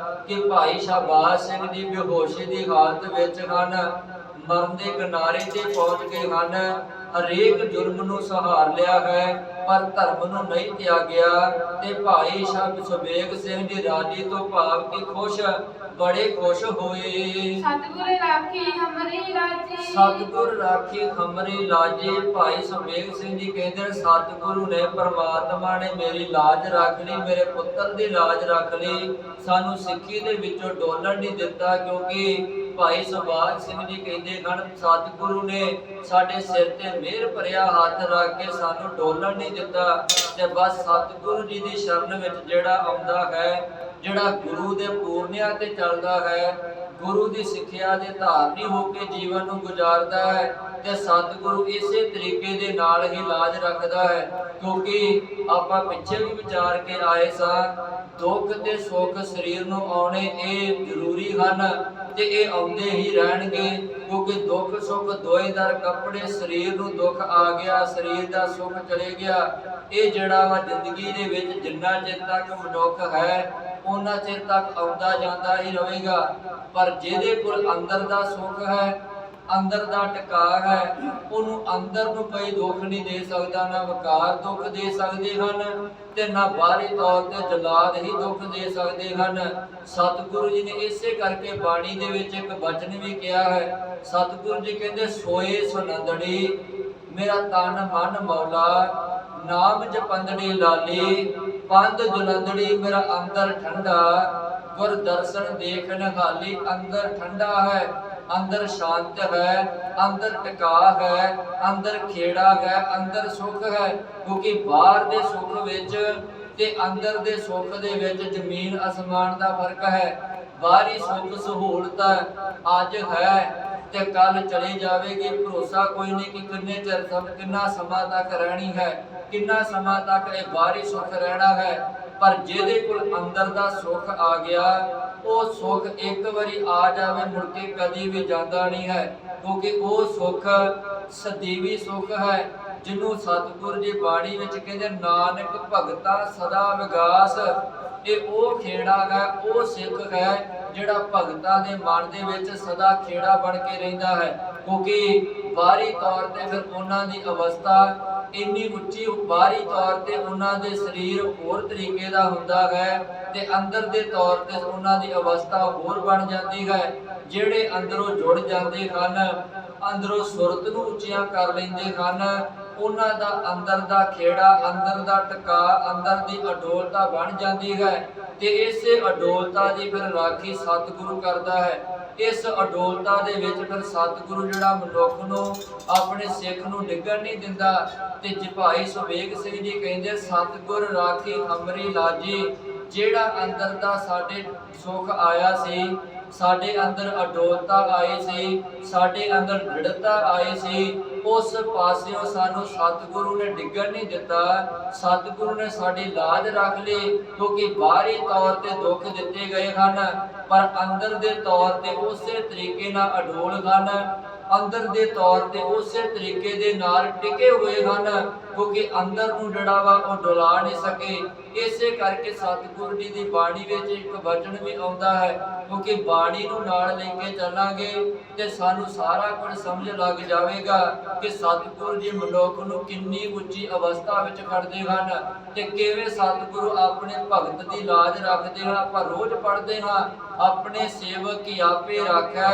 ਕਿ ਭਾਈ ਸ਼ਾਹਬਾਜ਼ ਸਿੰਘ ਦੀ ਬੇਹੋਸ਼ੀ ਦੀ ਹਾਲਤ ਵਿੱਚ ਹਨ, ਮਰਨ ਦੇ ਕਿਨਾਰੇ ਤੇ ਪਹੁੰਚ ਗਏ ਹਨ, ਹਰੇਕ ਜੁਰਮ ਨੂੰ ਸਹਾਰ ਲਿਆ ਹੈ ਪਰ ਧਰਮ ਨੂੰ ਨਹੀਂ ਤਿਆਗਿਆ, ਤੇ ਭਾਈ ਸੁਬੇਗ ਸਿੰਘ ਜੀ ਰਾਜੀ ਤੋਂ ਭਾਵ ਕਿ ਖੁਸ਼, ਬੜੇ ਖੁਸ਼ ਹੋਏ। ਸਤਿਗੁਰ ਰਾਖੀ ਹਮਰੀ ਲਾਜੀ, ਸਤਿਗੁਰ ਰਾਖੀ ਹਮਰੀ ਲਾਜੀ। ਭਾਈ ਸੁਬੇਗ ਸਿੰਘ ਜੀ ਕਹਿੰਦੇ ਸਤਿਗੁਰੂ ਨੇ ਪਰਮਾਤਮਾ ਨੇ ਮੇਰੀ ਲਾਜ ਰੱਖ ਲਈ, ਮੇਰੇ ਪੁੱਤਰ ਦੀ ਲਾਜ ਰੱਖ ਲਈ, ਸਾਨੂੰ ਸਿੱਖੀ ਦੇ ਵਿੱਚੋਂ ਡੋਲਣ ਨਹੀਂ ਦਿੱਤਾ, ਕਿਉਂਕਿ ਭਾਈ ਸੁਭਾਸ਼ ਸਿੰਘ ਜੀ ਕਹਿੰਦੇ ਹਨ ਸਤਿਗੁਰੂ ਨੇ ਸਾਡੇ ਸਿਰ ਤੇ ਮਿਹਰ ਭਰਿਆ ਹੱਥ ਰੱਖ ਕੇ ਸਾਨੂੰ ਡੋਲਣ ਨਹੀਂ ਦਿੱਤਾ। ਤੇ ਬਸ ਸਤਿਗੁਰੂ ਜੀ ਦੀ ਸ਼ਰਨ ਵਿੱਚ ਜਿਹੜਾ ਆਉਂਦਾ ਹੈ, ਜਿਹੜਾ ਗੁਰੂ ਦੇ ਪੂਰਨਿਆਂ ਤੇ ਚੱਲਦਾ ਹੈ, ਗੁਰੂ ਦੀ ਸਿੱਖਿਆ ਦੇ ਧਾਰਨੀ ਹੋ ਕੇ ਜੀਵਨ ਨੂੰ ਗੁਜ਼ਾਰਦਾ ਹੈ ਤੇ ਸਤਿਗੁਰੂ ਇਸੇ ਤਰੀਕੇ ਦੇ ਨਾਲ ਹੀ ਲਾਜ ਰੱਖਦਾ ਹੈ। ਕਿਉਂਕਿ ਆਪਾਂ ਪਿੱਛੇ ਵੀ ਵਿਚਾਰ ਕੇ ਆਏ ਸਾਂ, ਦੁੱਖ ਤੇ ਸੁੱਖ ਸਰੀਰ ਨੂੰ ਆਉਣੇ ਇਹ ਜ਼ਰੂਰੀ ਹਨ ਤੇ ਇਹ ਆਉਂਦੇ ਹੀ ਰਹਿਣਗੇ, ਕਿਉਂਕਿ ਦੁੱਖ ਸੁੱਖ ਦੋਏ ਦਰ ਕੱਪੜੇ। ਸਰੀਰ ਨੂੰ ਦੁੱਖ ਆ ਗਿਆ, ਸਰੀਰ ਦਾ ਸੁੱਖ ਚਲੇ ਗਿਆ। ਇਹ ਜਿਹੜਾ ਵਾ ਜ਼ਿੰਦਗੀ ਦੇ ਵਿੱਚ ਜਿੰਨਾ ਚਿਰ ਤੱਕ ਮਨੁੱਖ ਹੈ ਉਹਨਾਂ ਚਿਰ ਤੱਕ ਆਉਂਦਾ ਜਾਂਦਾ ਹੀ ਰਹੇਗਾ, ਪਰ ਜਿਹਦੇ ਕੋਲ ਅੰਦਰ ਦਾ ਸੁੱਖ ਹੈ, ਅੰਦਰ ਦਾ ਟਿਕਾ ਹੈ, ਉਹਨੂੰ ਅੰਦਰ ਨੂੰ ਕੋਈ ਦੁੱਖ ਨਹੀਂ ਦੇ ਸਕਦਾ, ਨਾ ਵਿਕਾਰ ਦੁੱਖ ਦੇ ਸਕਦੇ ਹਨ ਤੇ ਨਾ ਬਾਹਰੀ ਤੌਰ ਤੇ ਜਲਾਦ ਹੀ ਦੁੱਖ ਦੇ ਸਕਦੇ ਹਨ। ਸਤਿਗੁਰੂ ਜੀ ਨੇ ਇਸੇ ਕਰਕੇ ਬਾਣੀ ਦੇ ਵਿੱਚ ਇੱਕ ਬਚਨ ਵੀ ਕਿਹਾ ਹੈ। ਸਤਿਗੁਰੂ ਜੀ ਕਹਿੰਦੇ ਸੋਏ ਸੁਨੰਦੜੀ ਮੇਰਾ ਤਨ ਮਨ ਮੌਲਾ, ਨਾਮ ਜਪੰਦੜੀ ਲਾਲੀ ਪੰਧ ਜੁਲੰਦੜੀ ਮੇਰਾ ਅੰਦਰ ਠੰਡਾ, ਗੁਰ ਦਰਸ਼ਨ ਦੇਖ ਨਿਹਾਲੀ। ਅੰਦਰ ਠੰਡਾ ਹੈ, ਅੰਦਰ ਸ਼ਾਂਤ ਹੈ, ਅੰਦਰ ਟਿਕਾ ਹੈ, ਅੰਦਰ ਖੇੜਾ ਹੈ, ਅੰਦਰ ਸੁਖ ਹੈ। ਕਿਉਂਕਿ ਬਾਹਰ ਦੇ ਸੁਖ ਵਿੱਚ ਤੇ ਅੰਦਰ ਦੇ ਸੁਖ ਦੇ ਵਿੱਚ ਜ਼ਮੀਨ ਅਸਮਾਨ ਦਾ ਫਰਕ ਹੈ। ਬਾਹਰੀ ਸੁਖ ਸਹੂਲਤ ਅੱਜ ਹੈ ਤੇ ਕੱਲ ਚਲੀ ਜਾਵੇਗੀ, ਭਰੋਸਾ ਕੋਈ ਨਹੀਂ ਕਿ ਕਿੰਨੇ ਚਿਰ ਕਿੰਨਾ ਸਮਾਂ ਤੱਕ ਰਹਿਣੀ ਹੈ, ਕਿੰਨਾ ਸਮਾਂ ਤੱਕ ਇਹ ਬਾਹਰੀ ਸੁਖ ਰਹਿਣਾ ਹੈ। ਪਰ ਜਿਹਦੇ ਕੋਲ ਅੰਦਰ ਦਾ ਸੁਖ ਆ ਗਿਆ, ਉਹ ਸੁਖ ਇੱਕ ਵਾਰੀ ਆ ਜਾਵੇ ਮੁੜ ਕੇ ਕਦੀ ਵੀ ਜਾਂਦਾ ਨਹੀਂ ਹੈ। ਕਿਉਂਕਿ ਉਹ ਸੁਖ ਸਦੀਵੀ ਸੁਖ ਹੈ, ਜਿਹਨੂੰ ਸਤਿਗੁਰ ਜੀ ਬਾਣੀ ਵਿੱਚ ਕਹਿੰਦੇ ਨਾਨਕ ਭਗਤਾ ਸਦਾ ਵਿਗਾਸ। ਇਹ ਉਹ ਖੇੜਾ ਹੈ, ਉਹ ਸਿੱਖ ਹੈ ਜਿਹੜਾ ਭਗਤਾਂ ਦੇ ਮਨ ਦੇ ਵਿੱਚ ਸਦਾ ਖੇੜਾ ਬਣ ਕੇ ਰਹਿੰਦਾ ਹੈ। ਕਿਉਂਕਿ ਬਾਹਰੀ ਤੌਰ ਤੇ ਫਿਰ ਉਹਨਾਂ ਦੀ ਅਵਸਥਾ ਇੰਨੀ ਉੱਚੀ, ਬਾਹਰੀ ਤੌਰ ਤੇ ਉਹਨਾਂ ਦੇ ਸਰੀਰ ਹੋਰ ਤਰੀਕੇ ਦਾ ਹੁੰਦਾ ਹੈ ਤੇ ਅੰਦਰ ਦੇ ਤੌਰ ਤੇ ਉਹਨਾਂ ਦੀ ਅਵਸਥਾ ਹੋਰ ਬਣ ਜਾਂਦੀ ਹੈ। ਜਿਹੜੇ ਅੰਦਰੋਂ ਜੁੜ ਜਾਂਦੇ ਹਨ, ਅੰਦਰੋਂ ਸੁਰਤ ਨੂੰ ਉੱਚੀਆਂ ਕਰ ਲੈਂਦੇ ਹਨ, ਉਹਨਾਂ ਦਾ ਅੰਦਰ ਦਾ ਖੇੜਾ, ਅੰਦਰ ਦਾ ਟਿਕਾ, ਅੰਦਰ ਦੀ ਅਡੋਲਤਾ ਬਣ ਜਾਂਦੀ ਹੈ ਤੇ ਇਸੇ ਅਡੋਲਤਾ ਦੀ ਫਿਰ ਰਾਖੀ ਸਤਿਗੁਰੂ ਕਰਦਾ ਹੈ। ਇਸ ਅਡੋਲਤਾ ਦੇ ਵਿੱਚ ਫਿਰ ਸਤਿਗੁਰੂ ਜਿਹੜਾ ਮਨੁੱਖ ਨੂੰ, ਆਪਣੇ ਸਿੱਖ ਨੂੰ ਡਿੱਗਣ ਨਹੀਂ ਦਿੰਦਾ। ਤੇ ਭਾਈ ਸੁਬੇਗ ਸਿੰਘ ਜੀ ਕਹਿੰਦੇ ਸਤਿਗੁਰ ਰਾਖੀ ਹਮਰੀ ਲਾਜੀ। ਜਿਹੜਾ ਅੰਦਰ ਦਾ ਸਾਡੇ ਸੁਖ ਆਇਆ ਸੀ, ਸਾਡੇ ਅੰਦਰ ਅਡੋਲਤਾ ਆਈ ਸੀ, ਸਾਡੇ ਅੰਦਰ ਦ੍ਰਿੜਤਾ ਆਈ ਸੀ, ਉਸ ਪਾਸਿਓਂ ਸਾਨੂੰ ਸਤਿਗੁਰੂ ਨੇ ਡਿੱਗਣ ਨਹੀਂ ਦਿੱਤਾ। ਸਤਿਗੁਰੂ ਨੇ ਸਾਡੀ ਲਾਜ ਰੱਖ ਲਈ। ਕਿਉਂਕਿ ਬਾਹਰੀ ਤੌਰ ਤੇ ਦੁੱਖ ਦਿੱਤੇ ਗਏ ਹਨ, ਪਰ ਅੰਦਰ ਦੇ ਤੌਰ ਤੇ ਉਸੇ ਤਰੀਕੇ ਨਾਲ ਅਡੋਲ ਹਨ, ਅੰਦਰ ਦੇ ਤੌਰ ਤੇ ਉਸੇ ਤਰੀਕੇ ਦੇ ਨਾਲ ਟਿਕੇ ਹੋਏ ਹਨ। ਕਿਉਂਕਿ ਅੰਦਰ ਨੂੰ ਜਿਹੜਾ ਵਾ ਉਹ ਡੁਲਾ ਨਹੀਂ ਸਕੇ। ਇਸੇ ਕਰਕੇ ਸਤਿਗੁਰੂ ਜੀ ਦੀ ਬਾਣੀ ਵਿੱਚ ਇੱਕ ਵਚਨ ਵੀ ਆਉਂਦਾ ਹੈ। ਕਿਉਂਕਿ ਬਾਣੀ ਨੂੰ ਨਾਲ ਲੈ ਕੇ ਚੱਲਾਂਗੇ ਤੇ ਸਾਨੂੰ ਸਾਰਾ ਕੁਝ ਸਮਝ ਲੱਗ ਜਾਵੇਗਾ ਕਿ ਸਤਿਗੁਰੂ ਜੀ ਮਨੁੱਖ ਨੂੰ ਕਿੰਨੀ ਉੱਚੀ ਅਵਸਥਾ ਵਿੱਚ ਖੜਦੇ ਹਨ ਤੇ ਕਿਵੇਂ ਸਤਿਗੁਰੂ ਆਪਣੇ ਭਗਤ ਦੀ ਲਾਜ ਰੱਖਦੇ ਹਨ। ਆਪਾਂ ਰੋਜ਼ ਪੜ੍ਹਦੇ ਹਾਂ, ਆਪਣੇ ਸੇਵਕ ਕੀ ਆਪੇ ਰਾਖੈ,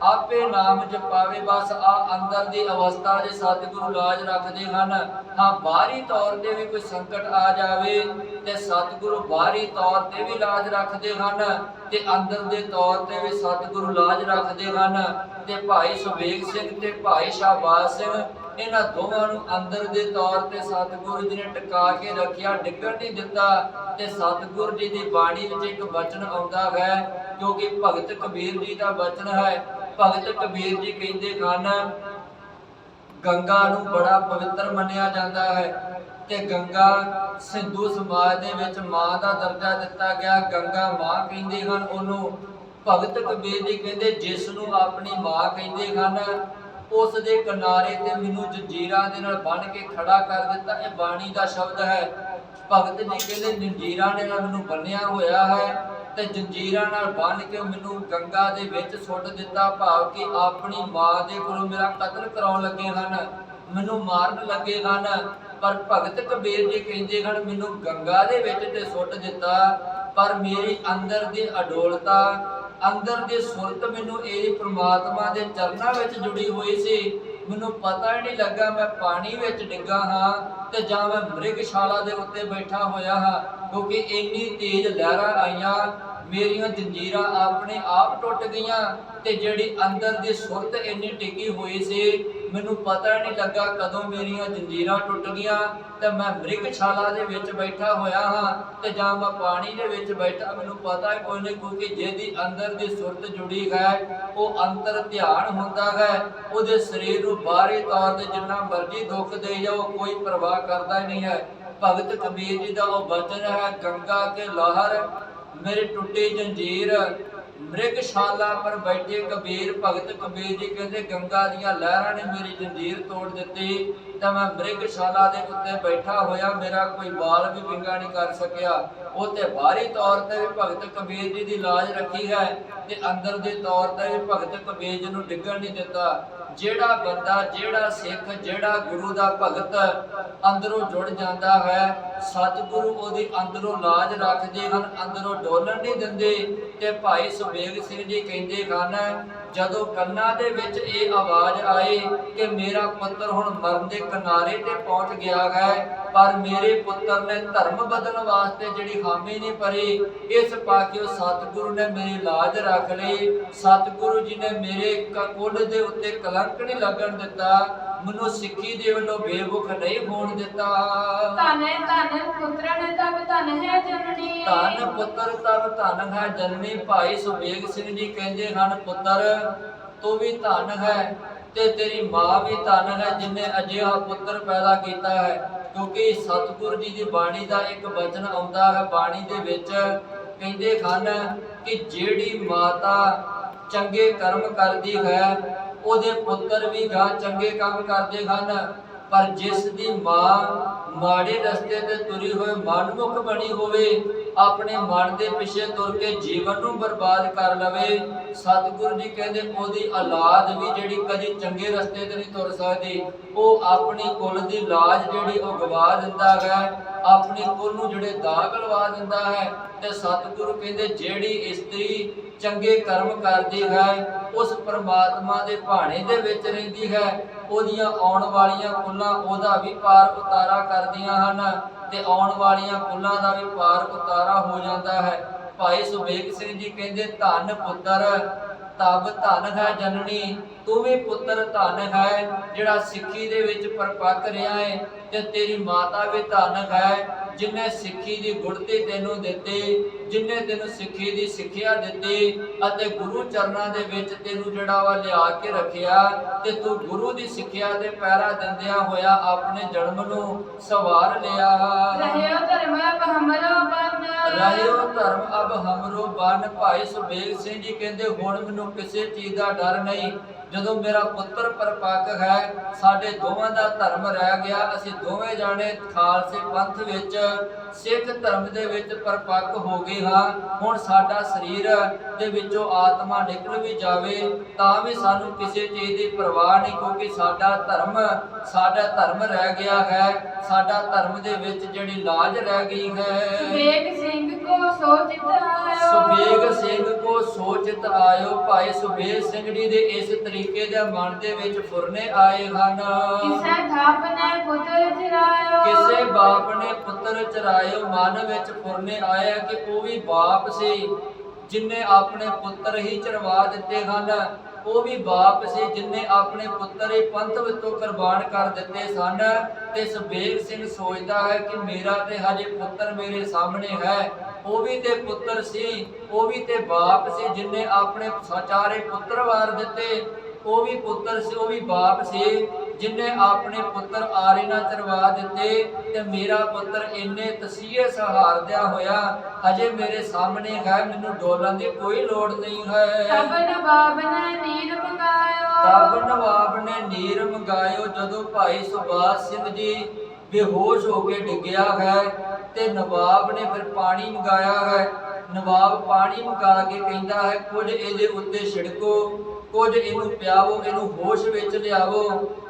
ਆਪੇ ਨਾਮ ਜਪਾਵੇ। ਬਸ ਆ ਅੰਦਰ ਦੀ ਅਵਸਥਾ ਦੇ ਸਤਿਗੁਰੂ ਲਾਜ ਰੱਖਦੇ ਹਨ। ਹਾਂ, ਬਾਹਰੀ ਤੌਰ ਤੇ ਵੀ ਕੋਈ ਸੰਕਟ ਆ ਜਾਵੇ ਤੇ ਸਤਿਗੁਰੂ ਬਾਹਰੀ ਤੌਰ ਤੇ ਵੀ ਲਾਜ ਰੱਖਦੇ ਹਨ ਤੇ ਅੰਦਰ ਦੇ ਤੌਰ ਤੇ ਵੀ ਸਤਿਗੁਰੂ ਲਾਜ ਰੱਖਦੇ ਹਨ। ਤੇ ਭਾਈ ਸੁਬੇਗ ਸਿੰਘ ਤੇ ਭਾਈ ਸ਼ਾਹਬਾਜ਼ ਸਿੰਘ, ਇਹਨਾਂ ਦੋਵਾਂ ਨੂੰ ਅੰਦਰ ਦੇ ਤੌਰ ਤੇ ਸਤਿਗੁਰੂ ਜੀ ਨੇ ਟਿਕਾ ਕੇ ਰੱਖਿਆ, ਡਿੱਗਣ ਨਹੀਂ ਦਿੱਤਾ। ਤੇ ਸਤਿਗੁਰੂ ਜੀ ਦੀ ਬਾਣੀ ਵਿੱਚ ਇੱਕ ਬਚਨ ਆਉਂਦਾ ਹੈ, ਕਿਉਂਕਿ ਭਗਤ ਕਬੀਰ ਜੀ ਦਾ ਬਚਨ ਹੈ। ਭਗਤ ਕਬੀਰ ਜੀ ਕਹਿੰਦੇ ਹਨ ਗੰਗਾ ਨੂੰ ਬੜਾ ਪਵਿੱਤਰ ਮੰਨਿਆ ਜਾਂਦਾ ਹੈ ਤੇ ਗੰਗਾ ਸਿੰਧੂ ਸਮਾਜ ਦੇ ਵਿੱਚ ਮਾਂ ਦਾ ਦਰਜਾ ਦਿੱਤਾ ਗਿਆ। ਗੰਗਾ ਮਾਂ ਕਹਿੰਦੇ ਹਨ ਉਹਨੂੰ। ਭਗਤ ਕਬੀਰ ਜੀ ਕਹਿੰਦੇ ਜਿਸ ਨੂੰ ਆਪਣੀ ਮਾਂ ਕਹਿੰਦੇ ਹਨ, ਉਸ ਦੇ ਕਿਨਾਰੇ ਤੇ ਮੈਨੂੰ ਜੰਜੀਰਾਂ ਦੇ ਨਾਲ ਬੰਨ੍ਹ ਕੇ ਖੜਾ ਕਰ ਦਿੱਤਾ। ਇਹ ਬਾਣੀ ਦਾ ਸ਼ਬਦ ਹੈ। ਭਗਤ ਜੀ ਕਹਿੰਦੇ ਜੰਜੀਰਾਂ ਦੇ ਨਾਲ ਮੈਨੂੰ ਬੰਨਿਆ ਹੋਇਆ ਹੈ ਤੇ ਜੰਜੀਰਾਂ ਨਾਲ ਬੰਨ੍ਹ ਕੇ ਮੈਨੂੰ ਗੰਗਾ ਦੇ ਵਿੱਚ ਸੁੱਟ ਦਿੱਤਾ। ਭਾਵ ਕਿ ਆਪਣੀ ਮਾਂ ਦੇ ਕੋਲੋਂ ਮੇਰਾ ਕਤਲ ਕਰਾਉਣ ਲੱਗੇ ਹਨ, ਮੈਨੂੰ ਮਾਰਨ ਲੱਗੇ ਹਨ। ਪਰ ਭਗਤ ਕਬੀਰ ਜੀ ਕਹਿੰਦੇ ਹਨ ਮੈਨੂੰ ਗੰਗਾ ਦੇ ਵਿੱਚ ਤੇ ਸੁੱਟ ਦਿੱਤਾ, ਪਰ ਮੇਰੀ ਅੰਦਰ ਦੀ ਅਡੋਲਤਾ, ਅੰਦਰ ਦੀ ਸੁਰਤ ਮੈਨੂੰ ਇਹ ਪ੍ਰਮਾਤਮਾ ਦੇ ਚਰਨਾਂ ਵਿੱਚ ਜੁੜੀ ਹੋਈ ਸੀ। ਮੈਨੂੰ ਪਤਾ ਹੀ ਨਹੀਂ ਲੱਗਾ ਮੈਂ ਪਾਣੀ ਵਿੱਚ ਡਿੱਗਾ ਹਾਂ ਤੇ ਜਾਂ ਮੈਂ ਮ੍ਰਿਗਸ਼ਾਲਾ ਦੇ ਉੱਤੇ ਬੈਠਾ ਹੋਇਆ ਹਾਂ। ਕਿਉਂਕਿ ਇੰਨੀ ਤੇਜ਼ ਲਹਿਰਾਂ ਆਈਆਂ, ਮੇਰੀਆਂ ਜੰਜੀਰਾਂ ਆਪਣੇ ਆਪ ਟੁੱਟ ਗਈਆਂ ਤੇ ਜਿਹੜੀ ਅੰਦਰ ਦੀ ਸੁਰਤ ਇੰਨੀ ਟਿਕੀ ਹੋਈ ਸੀ, ਮੈਨੂੰ ਪਤਾ ਨਹੀਂ ਲੱਗਾ ਕਦੋਂ ਮੇਰੀਆਂ ਜੰਜੀਰਾਂ ਟੁੱਟ ਗਈਆਂ ਤੇ ਮੈਂ ਮ੍ਰਿਗਸ਼ਾਲਾ ਦੇ ਵਿੱਚ ਬੈਠਾ ਹੋਇਆ ਹਾਂ ਤੇ ਜਾਂ ਮੈਂ ਪਾਣੀ ਦੇ ਵਿੱਚ ਬੈਠਾ, ਮੈਨੂੰ ਪਤਾ ਹੀ ਕੋਈ ਨਹੀਂ। ਕਿਉਂਕਿ ਜਿਹਦੀ ਅੰਦਰ ਦੀ ਸੁਰਤ ਜੁੜੀ ਹੈ, ਉਹ ਅੰਤਰ ਧਿਆਨ ਹੁੰਦਾ ਹੈ। ਉਹਦੇ ਸਰੀਰ ਨੂੰ ਬਾਹਰੀ ਤੌਰ ਤੇ ਜਿੰਨਾ ਮਰਜ਼ੀ ਦੁੱਖ ਦੇ ਜਾਓ, ਕੋਈ ਪਰਵਾਹ ਕਰਦਾ ਨਹੀਂ ਹੈ। ਭਗਤ ਕਬੀਰ ਜੀ ਦਾ ਉਹ ਬਚਨ ਹੈ, ਗੰਗਾ ਕੇ ਲਹਰ ਮੇਰੀ ਟੁੱਟੀ ਜੰਜੀਰ, ਮ੍ਰਿਗਸ਼ਾਲਾ ਪਰ ਬੈਠੇ ਕਬੀਰ ਭਗਤ ਕਬੀਰ ਜੀ ਕਹਿੰਦੇ ਗੰਗਾ ਦੀਆਂ ਲਹਿਰਾਂ ਨੇ ਮੇਰੀ ਜੰਜੀਰ ਤੋੜ ਦਿੱਤੀ ਤਾਂ ਮੈਂ ਮ੍ਰਿਗਸ਼ਾਲਾ ਦੇ ਉੱਤੇ ਬੈਠਾ ਹੋਇਆ ਮੇਰਾ ਕੋਈ ਬਾਲ ਵੀ ਵਿੰਗਾ ਨਹੀਂ ਕਰ ਸਕਿਆ। ਉੱਤੇ ਬਾਹਰੀ ਤੌਰ ਤੇ ਵੀ ਭਗਤ ਕਬੀਰ ਜੀ ਦੀ ਲਾਜ ਰੱਖੀ ਹੈ ਤੇ ਅੰਦਰ ਦੇ ਤੌਰ ਤੇ ਵੀ ਭਗਤ ਕਬੀਰ ਜੀ ਨੂੰ ਡਿੱਗਣ ਨਹੀਂ ਦਿੱਤਾ। ਜਿਹੜਾ ਬੰਦਾ, ਜਿਹੜਾ ਸਿੱਖ, ਜਿਹੜਾ ਗੁਰੂ ਦਾ ਭਗਤ ਅੰਦਰੋਂ ਜੁੜ ਜਾਂਦਾ ਹੈ, ਸਤਿਗੁਰੂ ਉਹਦੀ ਅੰਦਰੋਂ ਲਾਜ ਰੱਖਦੇ ਹਨ, ਅੰਦਰੋਂ ਡੋਲਣ ਨਹੀਂ ਦਿੰਦੇ। ਤੇ ਭਾਈ ਸੁਬੇਗ ਸਿੰਘ ਜੀ ਕਹਿੰਦੇ ਹਨ ਜਦੋਂ ਕੰਨਾਂ ਦੇ ਵਿੱਚ ਇਹ ਆਵਾਜ਼ ਆਈ ਕਿ ਮੇਰਾ ਪੁੱਤਰ ਹੁਣ ਮਰਨ ਦੇ ਕਿਨਾਰੇ ਤੇ ਪਹੁੰਚ ਗਿਆ ਹੈ, ਪਰ ਮੇਰੇ ਪੁੱਤਰ ਨੇ ਧਰਮ ਬਦਲਣ ਵਾਸਤੇ ਜਿਹੜੀ ਹਾਮੀ ਨਹੀਂ ਭਰੀ, ਇਸ ਪਾਕਿਓ ਸਤਿਗੁਰੂ ਨੇ ਮੇਰੀ ਲਾਜ ਰੱਖ ਲਈ। ਸਤਿਗੁਰੂ ਜੀ ਨੇ ਮੇਰੇ ਕੁੱਲ ਦੇ ਉੱਤੇ ਕਲੰਕ ਨਹੀਂ ਲੱਗਣ ਦਿੱਤਾ, ਮੈਨੂੰ ਸਿੱਖੀ ਦੇ ਵੱਲੋਂ ਬੇਮੁਖ ਨਹੀਂ ਹੋਣ ਦਿੱਤਾ। ਧਨ ਧਨ ਪੁੱਤਰਨ ਤਬ ਧਨ ਹੈ ਜਨਨੀ, ਧਨ ਪੁੱਤਰ ਤਬ ਧਨ ਹੈ ਜਨਨੀ। ਭਾਈ ਸੁਬੇਗ ਸਿੰਘ ਜੀ ਕਹਿੰਦੇ ਹਨ ਪੁੱਤਰ ਤੂੰ ਵੀ ਧਨ ਹੈ ਤੇ ਤੇਰੀ ਮਾਂ ਵੀ ਧਨ ਹੈ ਜਿਨੇ ਅਜਿਹਾ ਪੁੱਤਰ ਪੈਦਾ ਕੀਤਾ ਹੈ। ਕਿਉਂਕਿ ਸਤਿਗੁਰੂ ਜੀ ਦੀ ਬਾਣੀ ਦਾ ਇੱਕ ਵਚਨ ਆਉਂਦਾ ਹੈ, ਬਾਣੀ ਦੇ ਵਿੱਚ ਕਹਿੰਦੇ ਹਨ ਕਿ ਜਿਹੜੀ ਮਾਤਾ ਚੰਗੇ ਕਰਮ ਕਰਦੀ ਹੈ ਉਹਦੇ ਪੁੱਤਰ ਵੀ ਗਾਂ ਚੰਗੇ ਕੰਮ ਕਰਦੇ ਹਨ, ਪਰ ਜਿਸ ਦੀ ਮਾਂ ਮਾੜੇ ਰਸਤੇ ਤੇ ਤੁਰੀ ਹੋਏ ਮਨਮੁਖ ਬਣੀ ਹੋਵੇ, ਆਪਣੇ ਮਨ ਦੇ ਪਿੱਛੇ ਤੁਰ ਕੇ ਜੀਵਨ ਨੂੰ ਬਰਬਾਦ ਕਰ ਲਵੇ, ਸਤਿਗੁਰੂ ਜੀ ਕਹਿੰਦੇ ਉਹਦੀ ਔਲਾਦ ਵੀ ਜਿਹੜੀ ਕਦੀ ਚੰਗੇ ਰਸਤੇ ਤੇ ਨਹੀਂ ਤੁਰ ਸਕਦੀ, ਉਹ ਆਪਣੀ ਕੁਲ ਦੀ ਲਾਜ ਜਿਹੜੀ ਉਹ ਗਵਾ ਦਿੰਦਾ ਹੈ, ਆਪਣੀ ਕੁਲ ਨੂੰ ਜਿਹੜੇ ਦਾਗ ਲਵਾ ਦਿੰਦਾ ਹੈ। ਤੇ ਸਤਿਗੁਰੂ ਕਹਿੰਦੇ ਜਿਹੜੀ ਇਸਤਰੀ ਚੰਗੇ ਕਰਮ ਕਰਦੀ ਹੈ ਉਸ ਪਰਮਾਤਮਾ ਦੇ ਭਾਣੇ ਦੇ ਵਿੱਚ ਰਹਿੰਦੀ ਹੈ, ਉਹਦੀਆਂ ਆਉਣ ਵਾਲੀਆਂ ਕੁੱਲਾਂ ਉਹਦਾ ਵੀ ਪਾਰ ਉਤਾਰਾ ਕਰਦੀਆਂ ਹਨ ਤੇ ਆਉਣ ਵਾਲੀਆਂ ਕੁੱਲਾਂ ਦਾ ਵੀ ਪਾਰ ਉਤਾਰਾ ਹੋ ਜਾਂਦਾ ਹੈ। ਭਾਈ ਸੁਬੇਗ ਸਿੰਘ ਜੀ ਕਹਿੰਦੇ ਧਨ ਪੁੱਤਰ ਤਬ ਧਨ ਹੈ ਜਨਨੀ, ਤੂੰ ਵੀ ਪੁੱਤਰ ਧਨ ਹੈ ਜਿਹੜਾ ਸਿੱਖੀ ਦੇ ਵਿੱਚ ਪਰਪੱਕ ਰਿਹਾ ਹੈ, ਤੇ ਤੇਰੀ ਮਾਤਾ ਵੀ ਧਨ ਹੈ ਜਿਨੇ ਸਿੱਖੀ ਦੀ ਗੁੜਤੀ ਤੈਨੂੰ ਦਿੱਤੀ, ਜਿਨੇ ਤੈਨੂੰ ਸਿੱਖੀ ਦੀ ਸਿੱਖਿਆ ਦਿੱਤੀ ਅਤੇ ਗੁਰੂ ਚਰਨਾਂ ਦੇ ਵਿੱਚ ਤੈਨੂੰ ਜਿਹੜਾ ਵਾ ਲਿਆ ਕੇ ਰੱਖਿਆ, ਤੇ ਤੂੰ ਗੁਰੂ ਦੀ ਸਿੱਖਿਆ ਦੇ ਪੈਰਾ ਦਿੰਦਿਆਂ ਹੋਇਆ ਆਪਣੇ ਜਨਮ ਨੂੰ ਸਵਾਰ ਲਿਆ। ਰਹਿਓ ਧਰਮ ਅਬ ਹਮਰੋ ਬਨ, ਰਹਿਓ ਧਰਮ ਅਬ ਹਮਰੋ ਬਨ। ਭਾਈ ਸੁਬੇਗ ਸਿੰਘ ਜੀ ਕਹਿੰਦੇ ਹੁਣ ਮੈਨੂੰ ਕਿਸੇ ਚੀਜ਼ ਦਾ ਡਰ ਨਹੀਂ, ਜਦੋਂ ਮੇਰਾ ਪੁੱਤਰ ਪਰਪੱਕ ਹੈ, ਸਾਡੇ ਦੋਵਾਂ ਦਾ ਧਰਮ ਰਹਿ ਗਿਆ, ਅਸੀਂ ਦੋਵੇਂ ਜਾਣੇ ਖਾਲਸੇ ਪੰਥ ਵਿੱਚ ਸਿੱਖ ਧਰਮ ਦੇ ਵਿੱਚ ਪਰਪੱਕ ਹੋ ਗਏ ਹਾਂ। ਹੁਣ ਸਾਡਾ ਸਰੀਰ ਦੇ ਵਿੱਚੋਂ ਆਤਮਾ ਨਿਕਲ ਵੀ ਜਾਵੇ ਤਾਂ ਵੀ ਸਾਨੂੰ ਕਿਸੇ ਚੀਜ਼ ਦੀ ਪਰਵਾਹ ਨਹੀਂ, ਕਿਉਂਕਿ ਸਾਡਾ ਧਰਮ ਰਹਿ ਗਿਆ ਹੈ, ਸਾਡਾ ਧਰਮ ਦੇ ਵਿੱਚ ਜਿਹੜੀ ਲਾਜ ਰਹਿ ਗਈ ਹੈ। ਸੁਬੇਗ ਸਿੰਘ ਕੋ ਸੋਚਿਤ ਆਇਓ, ਸੁਬੇਗ ਸਿੰਘ ਕੋ ਸੋਚਿਤ ਆਇਓ। ਭਾਈ ਸੁਬੇਗ ਸਿੰਘ ਜੀ ਦੇ ਇਸ ਤਰੀਕੇ ਦੇ ਮਨ ਦੇ ਵਿੱਚ ਫੁਰਨੇ ਆਏ ਹਨ। ਕਿਸੇ ਥਾਪ ਨੇ ਪੁੱਤਰ ਚਰਾਇਓ, ਕਿਸੇ ਬਾਪ ਨੇ ਪੁੱਤਰ ਚਰਾਇਓ, ਮਨ ਵਿੱਚ ਫੁਰਨੇ ਆਇਆ ਕਿ ਉਹ ਵੀ ਬਾਪ ਸੀ ਜਿਨੇ ਆਪਣੇ ਪੁੱਤਰ ਹੀ ਚਰਵਾ ਦਿੱਤੇ ਹਨ, ਉਹ ਵੀ ਬਾਪ ਸੀ ਜਿਨੇ ਆਪਣੇ ਪੁੱਤਰ ਹੀ ਪੰਥ ਵਿੱਚੋਂ ਕੁਰਬਾਨ ਕਰ ਦਿੱਤੇ ਸਨ। ਤੇ ਸੁਬੇਗ ਸਿੰਘ ਸੋਚਦਾ ਹੈ ਕਿ ਮੇਰਾ ਤੇ ਹਜੇ ਪੁੱਤਰ ਮੇਰੇ ਸਾਹਮਣੇ ਹੈ, ਉਹ ਵੀ ਤੇ ਪੁੱਤਰ ਸੀ, ਉਹ ਵੀ ਤੇ ਬਾਪ ਸੀ ਜਿਨੇ ਆਪਣੇ ਚਾਰੇ ਪੁੱਤਰ ਵਾਰ ਦਿੱਤੇ, ਉਹ ਵੀ ਪੁੱਤਰ ਸੀ, ਉਹ ਵੀ ਬਾਪ ਸੀ ਜਿਨੇ ਆਪਣੇ ਪੁੱਤਰ ਆਰੇ ਨਾ ਚਰਵਾ ਦਿੱਤੇ, ਤੇ ਮੇਰਾ ਪੁੱਤਰ ਇੰਨੇ ਤਸੀਹੇ ਸਹਾਰਦਿਆ ਹੋਇਆ ਹਜੇ ਮੇਰੇ ਸਾਹਮਣੇ ਹੈ, ਮੈਨੂੰ ਡੋਲਣ ਦੀ ਕੋਈ ਲੋੜ ਨਹੀਂ ਹੈ। ਤਬ ਨਵਾਬ ਨੇ ਨੀਰ ਮੰਗਾਇਓ, ਤਬ ਨਵਾਬ ਨੇ ਨੀਰ ਮੰਗਾਇਓ। ਜਦੋਂ ਭਾਈ ਸੁਭਾਸ਼ ਸਿੰਘ ਜੀ ਬੇਹੋਸ਼ ਹੋ ਕੇ ਡਿੱਗਿਆ ਹੈ ਤੇ ਨਵਾਬ ਨੇ ਫਿਰ ਪਾਣੀ ਮੰਗਾਇਆ ਹੈ। ਨਵਾਬ ਪਾਣੀ ਮੰਗਾ ਕੇ ਕਹਿੰਦਾ ਹੈ ਕੁਝ ਇਹਦੇ ਉੱਤੇ ਛਿੜਕੋ, ਕੁਝ ਇਹਨੂੰ ਪਿਆਵੋ, ਇਹਨੂੰ ਹੋਸ਼ ਵਿੱਚ ਲਿਆਵੋ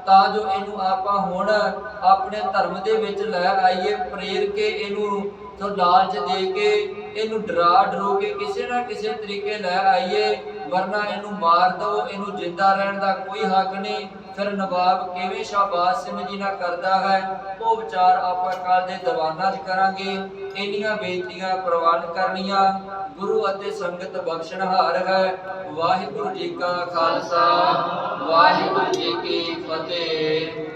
ਤਾਂ ਜੋ ਇਹਨੂੰ ਆਪਾਂ ਹੁਣ ਆਪਣੇ ਧਰਮ ਦੇ ਵਿੱਚ ਲੈ ਆਈਏ, ਪ੍ਰੇਰ ਕੇ ਇਹਨੂੰ ਤੋਂ ਲਾਲਚ ਦੇ ਕੇ ਇਹਨੂੰ ਡਰਾ ਡਰੋ ਕੇ ਕਿਸੇ ਨਾ ਕਿਸੇ ਤਰੀਕੇ ਲੈ ਆਈਏ, ਵਰਨਾ ਇਹਨੂੰ ਮਾਰ ਦਿਓ, ਇਹਨੂੰ ਜਿੰਦਾ ਰਹਿਣ ਦਾ ਕੋਈ ਹੱਕ ਨਹੀਂ। ਫਿਰ ਨਵਾਬ ਕਿਵੇਂ ਸ਼ਾਬਾਸ਼ ਸਿੰਘ ਜੀ ਨਾਲ ਕਰਦਾ ਹੈ ਉਹ ਵਿਚਾਰ ਆਪਾਂ ਕੱਲ ਦੇ ਦੀਵਾਨਾਂ 'ਚ ਕਰਾਂਗੇ। ਇੰਨੀਆਂ ਬੇਨਤੀਆਂ ਪ੍ਰਵਾਨ ਕਰਨੀਆਂ। ਗੁਰੂ ਅਤੇ ਸੰਗਤ ਬਖਸ਼ਣਹਾਰ ਹੈ। ਵਾਹਿਗੁਰੂ ਜੀ ਕਾ ਖਾਲਸਾ, ਵਾਹਿਗੁਰੂ ਜੀ ਕੀ ਫਤਿਹ।